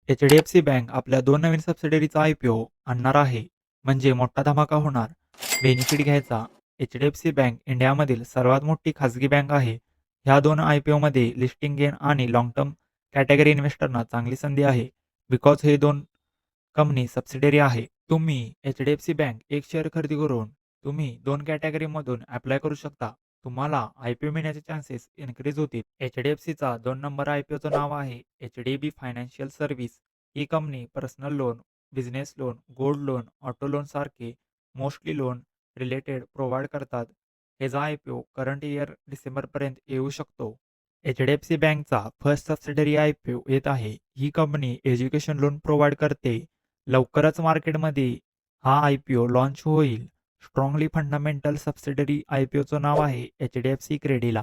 HDFC bank आपल्या 2 नवीन सबसिडियरीचा आय-पी-ओ आणणार आहे. म्हणजे मोठा धमाका होणार. बेनिफिट घ्यायचा. एच-डी-एफ-सी बँक इंडियामधील सर्वात मोठी खाजगी बँक आहे. ह्या 2 आय-पी-ओमध्ये लिस्टिंग गेन आणि लाँग टर्म कॅटेगरी इन्व्हेस्टरना चांगली संधी आहे. बिकॉज हे 2 कंपनी सबसिडियरी आहे. तुम्ही एच-डी-एफ-सी बँक एक शेअर खरेदी करून तुम्ही 2 कॅटेगरीमधून ॲप्लाय करू शकता. तुम्हाला आय-पी-ओ मिळण्याचे चान्सेस इन्क्रीज होतील. एच-डी-एफ-सीचा 2 नंबर आय-पी-ओचं नाव आहे एच-डी-बी फायनान्शियल सर्व्हिस. ही कंपनी personal loan, business loan, gold loan, auto loan सारखे मोस्टली लोन रिलेटेड प्रोव्हाइड करतात. ह्याचा आय-पी-ओ करंट इयर डिसेंबरपर्यंत येऊ शकतो. एच-डी-एफ-सी बँकचा फर्स्ट सबसिडियरी आय-पी-ओ येत आहे. ही कंपनी एज्युकेशन लोन प्रोव्हाइड करते. लवकरच मार्केटमध्ये हा आय-पी-ओ लॉन्च होईल. स्ट्रॉंगली फंडामेंटल सबसिडियरी आय-पी-ओचं नाव आहे एच-डी-एफ-सी क्रेडिला.